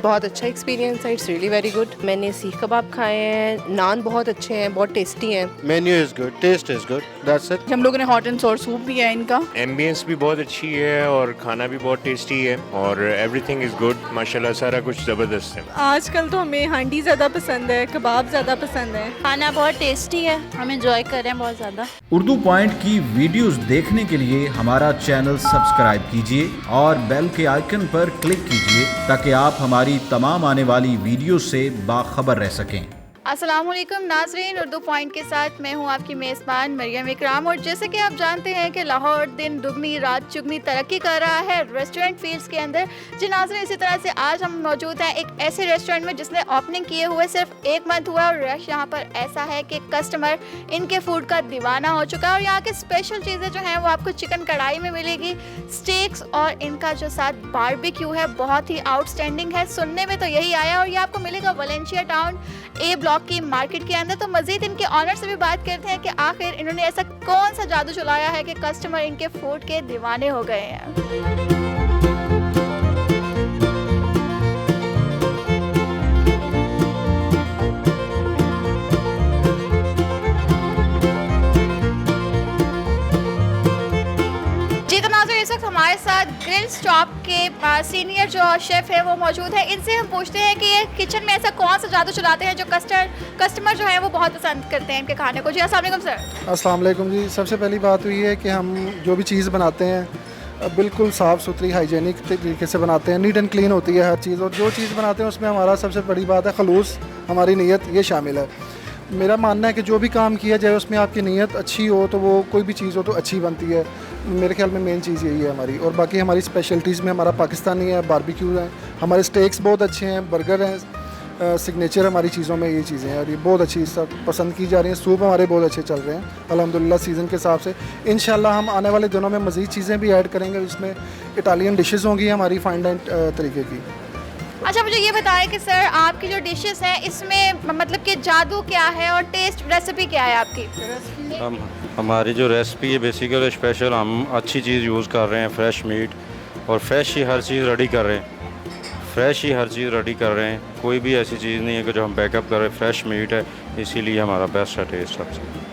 बहुत अच्छा एक्सपीरियंस है, इट्स रियली वेरी गुड। मैंने सीख कबाब खाए हैं, नान बहुत अच्छे हैं, बहुत टेस्टी हैं। Menu is good, taste is good, that's it. हम लोगों ने हॉट एंड सोर सूप भी है इनका। एम्बियंस भी बहुत अच्छी है और खाना भी बहुत टेस्टी है और एवरीथिंग इज़ गुड, माशाल्लाह सारा कुछ ज़बरदस्त है। आजकल तो हमें हांडी ज़्यादा पसंद है, कबाब ज़्यादा पसंद है। खाना बहुत टेस्टी है, हम एंजॉय कर रहे हैं बहुत ज़्यादा। उर्दू पॉइंट की वीडियोस देखने के लिए हमारा चैनल सब्सक्राइब कीजिए और बेल के आइकन पर क्लिक कीजिए ताकि आप हमारी तमाम आने वाली वीडियो से बाखबर रह सकें। अस्सलामुअलैकुम नाज़रीन, उर्दू पॉइंट के साथ मैं हूं आपकी मेज़बान मरियम इकराम। और जैसे कि आप जानते हैं कि लाहौर दिन दुगनी रात चुगनी तरक्की कर रहा है रेस्टोरेंट फील्ड्स के अंदर। जी नाज़रीन, इसी तरह से आज हम मौजूद हैं एक ऐसे रेस्टोरेंट में जिसने ओपनिंग किए हुए सिर्फ 1 मंथ हुआ और रश यहाँ पर ऐसा है कि कस्टमर इनके फूड का दीवाना हो चुका है। और यहाँ की स्पेशल चीज़ें जो हैं वो आपको चिकन कढ़ाई में मिलेगी, स्टेक्स और इनका जो साथ बारबेक्यू है बहुत ही आउटस्टैंडिंग है। सुनने में तो यही आया और ये आपको मिलेगा वलेंशिया टाउन ए ब्लॉक की मार्केट के अंदर। तो मजीद इनके ऑनर से भी बात करते हैं कि आखिर इन्होंने ऐसा कौन सा जादू चलाया है कि कस्टमर इनके फूड के दीवाने हो गए हैं। हमारे साथ ग्रिल स्टॉप के सीनियर जो शेफ़ है वो मौजूद है। इनसे हम पूछते हैं कि ये किचन में ऐसा कौन सा जादू चलाते हैं जो कस्टमर जो है वो बहुत पसंद करते हैं इनके खाने को। जी अस्सलाम वालेकुम सर। अस्सलाम वालेकुम जी। सबसे पहली बात तो ये है कि हम जो भी चीज़ बनाते हैं बिल्कुल साफ़ सुथरी हाइजीनिक तरीके से बनाते हैं, नीट एंड क्लीन होती है हर चीज़। और जो चीज़ बनाते हैं उसमें हमारा सबसे बड़ी बात है खलूस, हमारी नीयत ये शामिल है। मेरा मानना है कि जो भी काम किया जाए उसमें आपकी नीयत अच्छी हो तो वो कोई भी चीज़ हो तो अच्छी बनती है। मेरे ख्याल में मेन चीज़ यही है हमारी। और बाकी हमारी स्पेशलिटीज़ में हमारा पाकिस्तानी है, बारबेक्यू है, हमारे स्टेक्स बहुत अच्छे हैं, बर्गर हैं, सिग्नेचर हमारी चीज़ों में ये चीज़ें हैं और ये बहुत अच्छी सब पसंद की जा रही हैं। सूप हमारे बहुत अच्छे चल रहे हैं अल्हम्दुलिल्लाह सीज़न के हिसाब से। इंशाल्लाह हम आने वाले दिनों में मज़ीद चीज़ें भी ऐड करेंगे जिसमें इटालियन डिशेज़ होंगी हमारी फाइन डाइन तरीके की। अच्छा, मुझे ये बताएं कि सर आपकी जो डिशेस हैं इसमें मतलब कि जादू क्या है और टेस्ट रेसिपी क्या है आपकी? हमारी जो रेसिपी है बेसिकली स्पेशल, हम अच्छी चीज़ यूज़ कर रहे हैं, फ्रेश मीट और फ्रेश ही हर चीज़ रेडी कर रहे हैं, फ्रेश ही हर चीज़ रेडी कर रहे हैं। कोई भी ऐसी चीज़ नहीं है कि जो हम बैकअप कर रहे हैं, फ्रेश मीट है, इसीलिए हमारा बेस्ट है टेस्ट सबसे।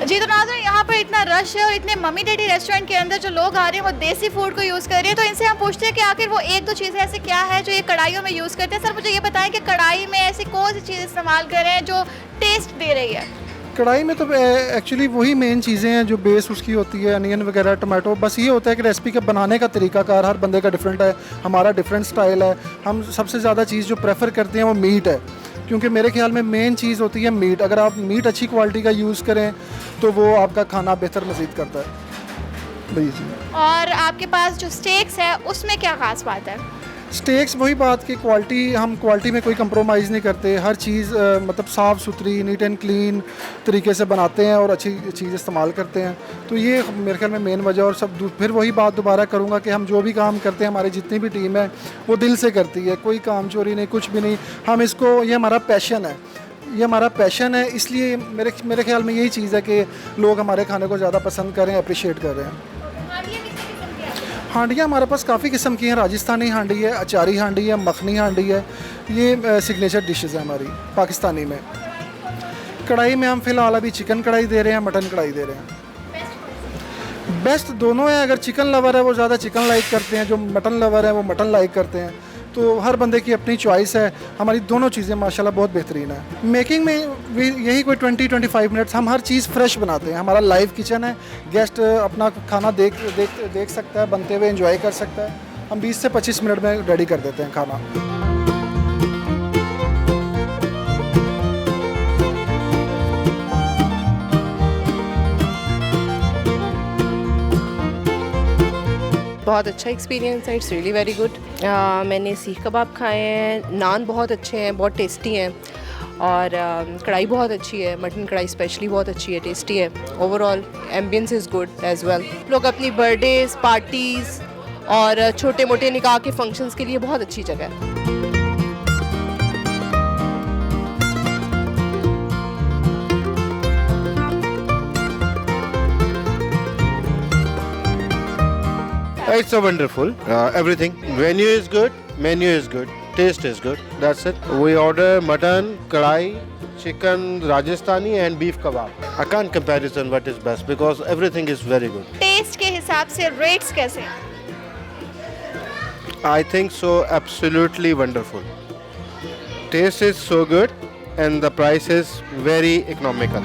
जी तो नाज़रीन, यहाँ पर इतना रश है और इतने मम्मी डैडी रेस्टोरेंट के अंदर जो लोग आ रहे हैं वो देसी फूड को यूज़ कर रहे हैं। तो इनसे हम पूछते हैं कि आखिर वो 1-2 चीज़ें ऐसे क्या है जो ये कढ़ाइयों में यूज़ करते हैं। सर मुझे ये बताएं कि कढ़ाई में ऐसी कौन सी चीज़ इस्तेमाल कर रहे हैं जो टेस्ट दे रही है? कढ़ाई में तो एक्चुअली वही मेन चीज़ें हैं जो बेस उसकी होती है, अनियन वगैरह, टमाटो। बस ये होता है कि रेसिपी के बनाने का तरीकाकार हर बंदे का डिफरेंट है, हमारा डिफरेंट स्टाइल है। हम सबसे ज़्यादा चीज़ जो प्रेफर करते हैं वो मीट है, क्योंकि मेरे ख्याल में मेन चीज़ होती है मीट। अगर आप मीट अच्छी क्वालिटी का यूज़ करें तो वो आपका खाना बेहतर मज़ीद करता है। भैया जी, और आपके पास जो स्टेक्स है उसमें क्या ख़ास बात है? स्टेक्स वही बात कि क्वालिटी, हम क्वालिटी में कोई कंप्रोमाइज़ नहीं करते। हर चीज़ मतलब साफ़ सुथरी नीट एंड क्लीन तरीके से बनाते हैं और अच्छी चीज़ इस्तेमाल करते हैं। तो ये मेरे ख्याल में मेन वजह। और सब फिर वही बात दोबारा करूँगा कि हम जो भी काम करते हैं, हमारी जितनी भी टीम है वो दिल से करती है, कोई काम चोरी नहीं, कुछ भी नहीं। हम इसको, ये हमारा पैशन है, ये हमारा पैशन है, इसलिए मेरे ख्याल में यही चीज़ है कि लोग हमारे खाने को ज़्यादा पसंद करें, अप्रिशिएट कर रहे हैं। हांडियाँ हमारे पास काफ़ी किस्म की हैं। राजस्थानी हांडी है, अचारी हांडी है, मखनी हांडी है, ये सिग्नेचर डिशेज़ हैं हमारी पाकिस्तानी में। कढ़ाई में हम फ़िलहाल अभी चिकन कढ़ाई दे रहे हैं, मटन कढ़ाई दे रहे हैं। बेस्ट दोनों है। अगर चिकन लवर है वो ज़्यादा चिकन लाइक करते हैं, जो मटन लवर है वो मटन लाइक करते हैं। तो हर बंदे की अपनी चॉइस है। हमारी दोनों चीज़ें माशाल्लाह बहुत बेहतरीन है। मेकिंग में यही कोई 20-25 मिनट्स हम हर चीज़ फ्रेश बनाते हैं। हमारा लाइव किचन है, गेस्ट अपना खाना देख सकता है, बनते हुए एंजॉय कर सकता है। हम 20 से 25 मिनट में रेडी कर देते हैं खाना। बहुत अच्छा एक्सपीरियंस है, इट्स रियली वेरी गुड। मैंने सीख कबाब खाए हैं, नान बहुत अच्छे हैं, बहुत टेस्टी हैं और कढ़ाई बहुत अच्छी है, मटन कढ़ाई स्पेशली बहुत अच्छी है, टेस्टी है। Overall ambience is good as well. लोग अपनी बर्थडेज़, पार्टीज़ और छोटे मोटे निकाह के फंक्शंस के लिए बहुत अच्छी जगह है। It's so wonderful. Everything. Venue is good. Menu is good. Taste is good. That's it. We order mutton, kadai, chicken Rajasthani and beef kebab. I can't comparison what is best because everything is very good. Taste के हिसाब से rates कैसे हैं? I think so absolutely wonderful. Taste is so good and the price is very economical.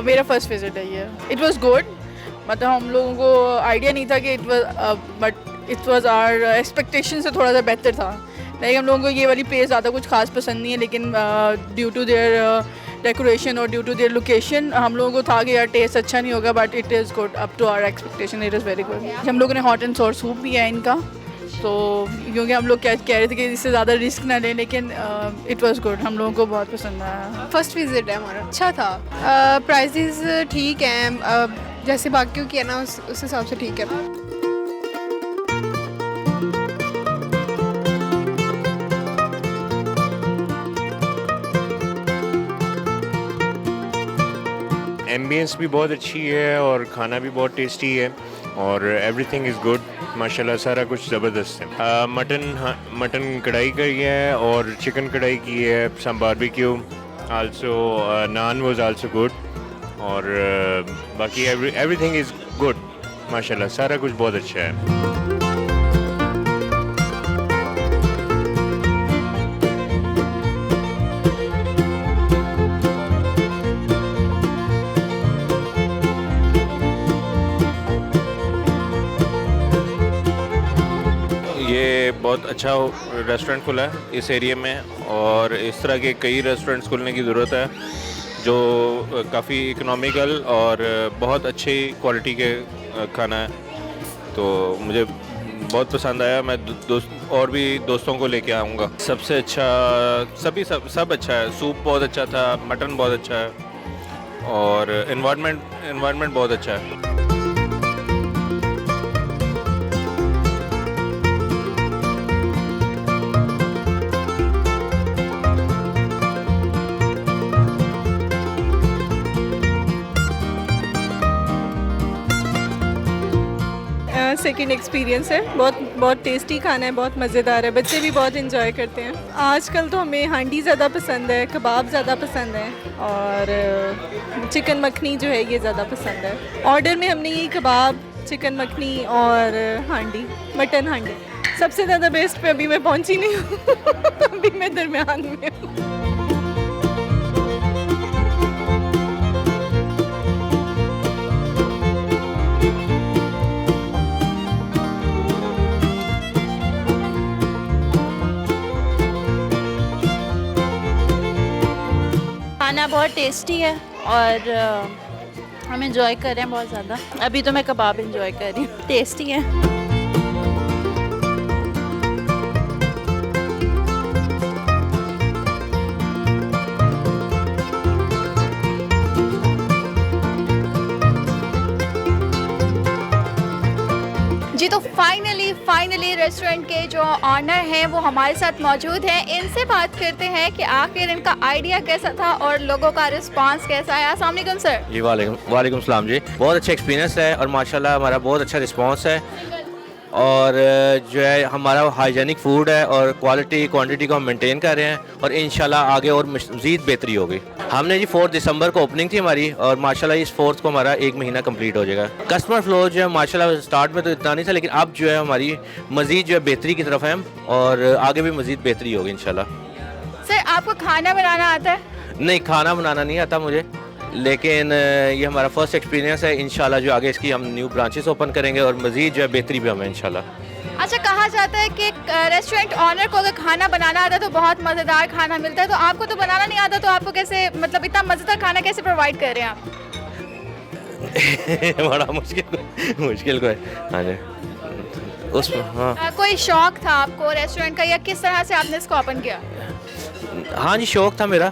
मेरा first visit है ये. It was good. मतलब हम लोगों को आइडिया नहीं था कि इट वाज आवर एक्सपेक्टेशन से थोड़ा सा बेहतर था. लाइक हम लोगों को ये वाली प्लेस ज़्यादा कुछ खास पसंद नहीं है, लेकिन ड्यू टू देयर डेकोरेशन और ड्यू टू देयर लोकेशन हम लोगों को था कि यार टेस्ट अच्छा नहीं होगा, but it is good up to our expectation. It is very good. हम लोगों ने हॉट एंड सोर सूप भी है इनका, तो क्योंकि हम लोग कह रहे थे कि इससे ज़्यादा रिस्क ना लें, लेकिन इट वाज गुड. हम लोगों को बहुत पसंद आया. फर्स्ट विजिट है हमारा. अच्छा था. प्राइसेस ठीक हैं, जैसे बाकियों की है ना उस हिसाब से ठीक है. एम्बियंस भी बहुत अच्छी है और खाना भी बहुत टेस्टी है और एवरीथिंग इज़ गुड माशाल्लाह. सारा कुछ ज़बरदस्त है. मटन कढ़ाई का ही है और चिकन कढ़ाई की है. Some barbecue also. Naan was also good और बाकी एवरीथिंग इज़ गुड माशाल्लाह. सारा कुछ बहुत अच्छा है. ये बहुत अच्छा रेस्टोरेंट खुला है इस एरिया में और इस तरह के कई रेस्टोरेंट्स खुलने की ज़रूरत है जो काफ़ी इकोनॉमिकल और बहुत अच्छी क्वालिटी के खाना है. तो मुझे बहुत पसंद आया. मैं और भी दोस्तों को लेके आऊँगा. सबसे अच्छा सब अच्छा है. सूप बहुत अच्छा था, मटन बहुत अच्छा है और इन्वायरमेंट बहुत अच्छा है. सेकंड एक्सपीरियंस है. बहुत टेस्टी खाना है, बहुत मज़ेदार है. बच्चे भी बहुत इंजॉय करते हैं. आजकल तो हमें हांडी ज़्यादा पसंद है, कबाब ज़्यादा पसंद है और चिकन मखनी जो है ये ज़्यादा पसंद है. ऑर्डर में हमने ये कबाब, चिकन मखनी और हांडी, मटन हांडी. सबसे ज़्यादा बेस्ट पे अभी मैं पहुंची नहीं हूँ. अभी मैं दरमियान में हूँ. खाना बहुत टेस्टी है और हम इंजॉय कर रहे हैं बहुत ज़्यादा. अभी तो मैं कबाब इंजॉय कर रही हूँ. टेस्टी है. जी तो फाइनली रेस्टोरेंट के जो ऑनर हैं वो हमारे साथ मौजूद हैं. इनसे बात करते हैं कि आखिर इनका आइडिया कैसा था और लोगों का रिस्पांस कैसा है. अस्सलाम वालेकुम सर. जी वालेकुम सलाम जी. बहुत अच्छा एक्सपीरियंस है और माशाल्लाह हमारा बहुत अच्छा रिस्पांस है और जो है हमारा हाइजीनिक फूड है और क्वांटिटी को हम मेंटेन कर रहे हैं और इंशाल्लाह आगे और मज़ीद बेहतरी होगी. हमने जी 4 दिसंबर को ओपनिंग थी हमारी और माशाल्लाह इस 4th को हमारा 1 महीना कंप्लीट हो जाएगा. कस्टमर फ्लो जो है माशाल्लाह स्टार्ट में तो इतना नहीं था, लेकिन अब जो है हमारी मज़ीद जो है बेहतरी की तरफ है और आगे भी मज़ीद बेहतरी होगी इंशाल्लाह. सर आपको खाना बनाना आता है? नहीं, खाना बनाना नहीं आता मुझे, लेकिन ये हमारा फर्स्ट एक्सपीरियंस है. इंशाल्लाह जो आगे इसकी हम न्यू ब्रांचेस ओपन करेंगे और मज़ीद जो है बेहतरी भी हमें इंशाल्लाह. अच्छा, कहा जाता है कि रेस्टोरेंट ऑनर को अगर खाना बनाना आता है तो बहुत मज़ेदार खाना मिलता है. तो आपको तो बनाना नहीं आता, तो आपको कैसे, मतलब इतना मज़ेदार खाना कैसे प्रोवाइड कर रहे हैं आप? बड़ा मुश्किल को है. हाँ जी. हाँ. कोई शौक था आपको रेस्टोरेंट का या किस तरह से आपने इसको ओपन किया? हाँ जी, शौक था मेरा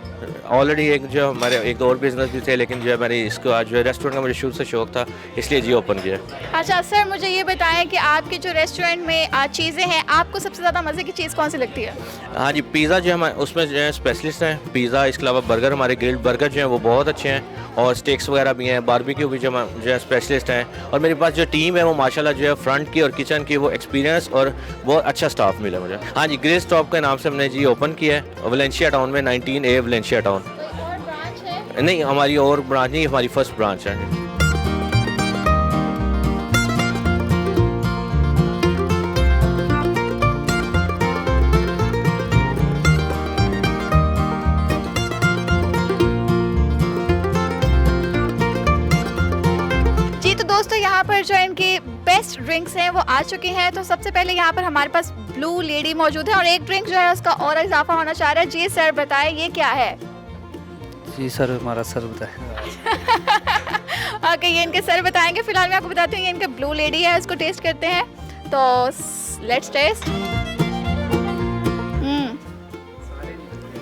ऑलरेडी एक जो हमारे एक दो और बिजनेस भी थे, लेकिन जो है मैंने इसको आज जो है रेस्टोरेंट का मुझे शुरू से शौक था, इसलिए जी ओपन किया। अच्छा सर, मुझे ये बताएं कि आपके जो रेस्टोरेंट में चीज़ें हैं, आपको सबसे ज़्यादा मज़े की चीज़ कौन सी लगती है? हाँ जी, पिज़्ज़ा जो है हमारे उसमें जो है स्पेशलिस्ट हैं पिज़्ज़ा, इसके अलावा बर्गर, हमारे ग्रिल्ड बर्गर जो हैं वो बहुत अच्छे हैं, और स्टेक्स वगैरह भी हैं, बारबेक्यू भी जो है स्पेशलिस्ट हैं, और मेरे पास जो टीम है वो माशाल्लाह जो है फ्रंट की और किचन की वो एक्सपीरियंस और बहुत अच्छा स्टाफ मिला मुझे। हाँ जी, ग्रिल स्टॉप के नाम से हमने जी ओपन किया है वलेंशिया टाउन में, 19A वलेंशिया टाउन। नहीं, हमारी और ब्रांच नहीं, हमारी फर्स्ट ब्रांच है। दोस्तों यहाँ पर जो इनकी बेस्ट ड्रिंक्स हैं वो आ चुकी हैं। तो सबसे पहले यहाँ पर हमारे पास ब्लू लेडी मौजूद है और एक ड्रिंक जो है उसका और इजाफा होना चाह रहा है। जी सर बताएं ये क्या है? जी सर, हमारा सर बताएं। ओके, ये इनके सर बताएंगे। फिलहाल मैं आपको बताती हूँ ये इनके ब्लू लेडी है, इसको टेस्ट करते हैं। तो लेट्स टेस्ट।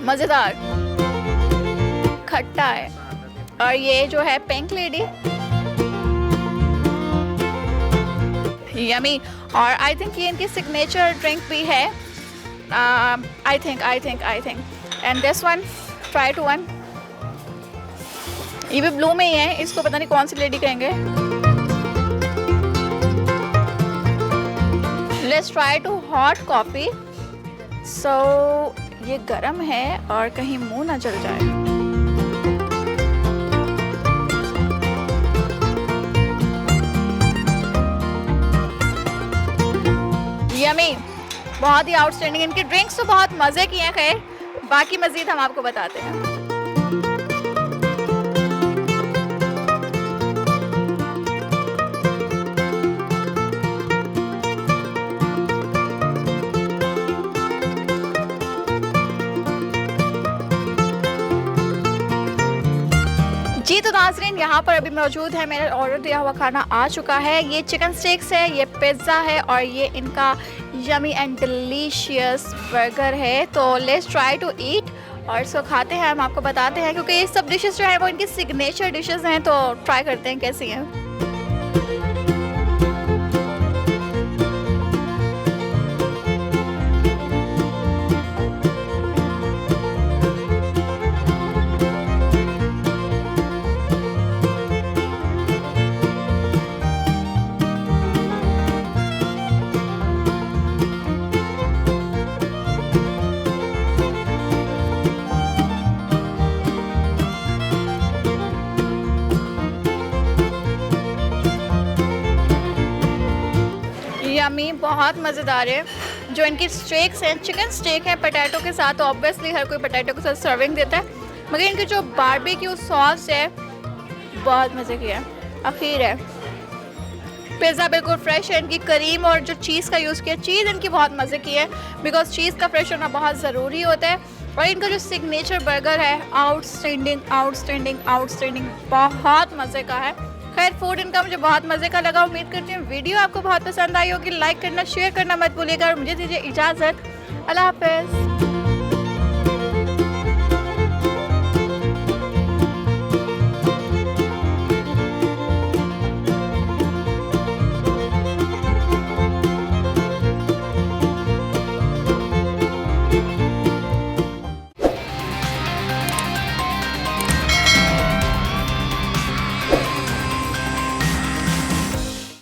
मज़ेदार, खट्टा है। और ये जो है पिंक लेडी, यमी। और आई थिंक ये इनकी सिग्नेचर ड्रिंक भी है। I think and this one, try to one. ये भी ब्लू में ही है, इसको पता नहीं कौन सी लेडी कहेंगे। Let's try to hot coffee. So ये गरम है और कहीं मुंह ना जल जाए। यमी, बहुत ही आउटस्टैंडिंग। इनकी ड्रिंक्स तो बहुत मज़े की हैं। खैर, बाकी मज़ीद हम आपको बताते हैं। जी तो नाज़रीन, यहाँ पर अभी मौजूद है, मेरा ऑर्डर दिया हुआ खाना आ चुका है। ये चिकन स्टेक्स है, ये पिज़्ज़ा है और ये इनका यमी एंड डिलीशियस बर्गर है। तो लेट्स ट्राई टू ईट और इसको खाते हैं, हम आपको बताते हैं, क्योंकि ये सब डिशेस जो है वो इनकी सिग्नेचर डिशेस हैं। तो ट्राई करते हैं कैसी हैं। यमी, बहुत मज़ेदार है। जो इनकी स्टेक्स हैं, चिकन स्टेक है पोटैटो के साथ, तो ऑब्वियसली हर कोई पोटैटो के साथ सर्विंग देता है, मगर इनकी जो बारबेक्यू सॉस है बहुत मज़े की है। अखीर है, पिज़्ज़ा बिल्कुल फ्रेश है। इनकी करीम और जो चीज़ का यूज़ किया, चीज़ इनकी बहुत मज़े की है, बिकॉज चीज़ का फ्रेश होना बहुत ज़रूरी होता है। और इनका जो सिग्नेचर बर्गर है, आउटस्टैंडिंग, बहुत मज़े का है। खैर, फूड इनका मुझे बहुत मज़े का लगा। उम्मीद करती हूँ वीडियो आपको बहुत पसंद आई होगी। लाइक करना, शेयर करना मत भूलिएगा और मुझे दीजिए इजाज़त। अल्लाह हाफ़िज़।